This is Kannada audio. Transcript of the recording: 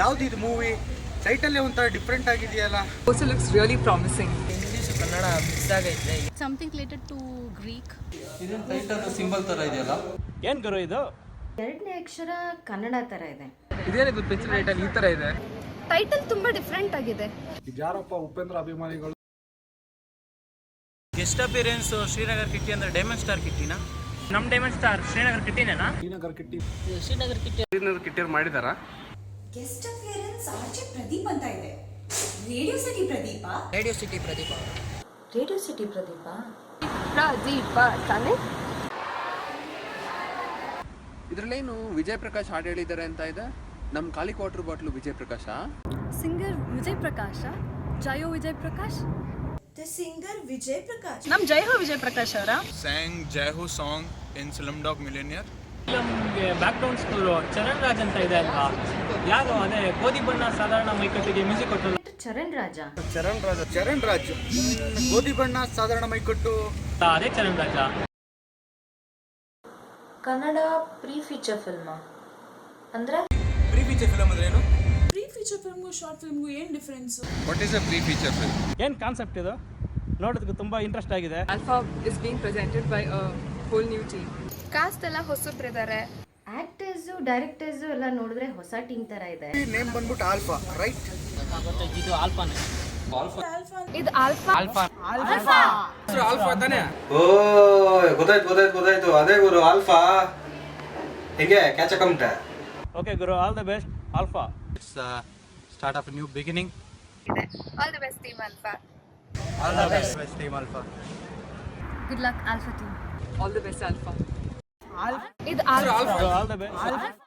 ಯಾವ್ದು ಇದು ಮೂವಿ? ಟೈಟಲ್ ಒಂಥರ ಡಿಫ್ರೆಂಟ್ ಆಗಿದೆಯಲ್ಲ. Also looks really promising. English Kannada mix ಆಗೈತೆ. Something related to Greek. ಇದನ್ನ ಟೈಟಲ್ ಸಿಂಬಲ್ ತರ ಇದೆಯಲ್ಲ, ಏನ್ ಗುರು ಇದು? ಎರಡನೇ ಅಕ್ಷರ ಕನ್ನಡ ತರ ಇದೆ. ಇದೇನಿದು ಪಿಕ್ಚರ್ ಟೈಟಲ್ ಈ ತರ ಇದೆ? ಟೈಟಲ್ ತುಂಬಾ ಡಿಫ್ರೆಂಟ್ ಆಗಿದೆ. ಯಾರಪ್ಪ ಉಪೇಂದ್ರ ಅಭಿಮಾನಿಗಳು? ಗೆಸ್ಟ್ ಅಪಿಯರೆನ್ಸ್ ಶ್ರೀನಗರ್ ಕಿಟ್ಟಿ ಅಂದ್ರೆ ಡೈಮಂಡ್ ಸ್ಟಾರ್ ಕಿಟ್ಟಿನಾ? ನಮ್ ಡೈಮಂಡ್ ಸ್ಟಾರ್ ಶ್ರೀನಗರ್ ಕಿಟ್ಟಿನೇನಾ? ಶ್ರೀನಗರ್ ಕಿಟ್ಟಿ ಕಿಟ್ಟಿಯರ್ ಮಾಡಿದಾರಾ? ಗೆಸ್ಟ್ ಅಪಿಯರೆನ್ಸ್ ಆರ್ಜೆ ಪ್ರದೀಪ್ ಅಂತ ಇದೆ. Radio city Pradeepa. Radio city Pradeepa. Radio city Pradeepa. Pradeepa ತಾನೆ. ಇದ್ರಲ್ಲೇನು ವಿಜಯ್ ಪ್ರಕಾಶ್ ಹಾಡು ಹೇಳಿದ್ದಾರೆ ಅಂತ ಇದೆ. ನಮ್ ಖಾಲಿ water bottle Vijay Prakasha. Singer Vijay Prakasha. Jai Ho Vijay Prakash. The singer Vijay Prakash. ನಮ್ ಜಯಹೋ ವಿಜಯ್ ಪ್ರಕಾಶ್ ಅವರ song Jai Ho song in slumdog millionaire. ನಮ್ಗೆ background school Charan Raj ಅಂತ ಇದೆ ಅಲ್ವಾ? ಯಾರು ಅದೇ ಗೋಧಿ ಬಣ್ಣ ಸಾಧಾರಣ ಮೈಕಟ್ಟಿಗೆ ಮ್ಯೂಸಿಕ್ ಕೊಟ್ಟರು. ಚರಣ್ ರಾಜ. ಚರಣ್ ರಾಜ್ ಗೋಧಿ ಬಣ್ಣ ಸಾಧಾರಣ ಮೈಕಟ್ಟು. ಅದೇ Charan Raja. Kannada pre feature film ಅಂದ್ರೆ ಪ್ರೀ ಫೀಚರ್ ಫಿಲ್ಮ್ ಅಂದ್ರೆ ಏನು? ಪ್ರೀ ಫೀಚರ್ ಫಿಲ್ಮ್ಗೂ ಶಾರ್ಟ್ ಫಿಲ್ಮ್ಗೂ ಏನು difference? What is a pre feature film? ಏನ್ ಕಾನ್ಸೆಪ್ಟ್ ಇದು? ನೋಡೋದಕ್ಕೆ ತುಂಬಾ ಇಂಟ್ರೆಸ್ಟ್ ಆಗಿದೆ. Alpha is being presented by a whole new team. Cost ಎಲ್ಲ ಹೊಸಬ್ರಿದ್ದಾರೆ. ಆಕ್ಟರ್ಸ್ ಡೈರೆಕ್ಟರ್ಸ್ ಎಲ್ಲ ನೋಡಿದ್ರೆ ಹೊಸ ಟೀಮ್ ತರ ಇದೆ. ನೇಮ್ ಬಂದ್ಬಿಟ್ಟು ಆಲ್ಫಾ, ರೈಟ್? ಇದು ಆಲ್ಫಾನೇ. ಇದು ಆಲ್ಫಾ. ಆಲ್ಫಾ ತಾನೆ? ಓ ಗೊತ್ತಾಯ್ತು ಅದೇ ಗುರು ಆಲ್ಫಾ. ಹೇಗೆ catch account? Okay Guru, all the best alpha. It's start of new beginning. All the best team alpha. All the best team alpha. Good luck alpha team. All the best, Alpha. ಇದು ಆಲ್ಫಾ. All the best.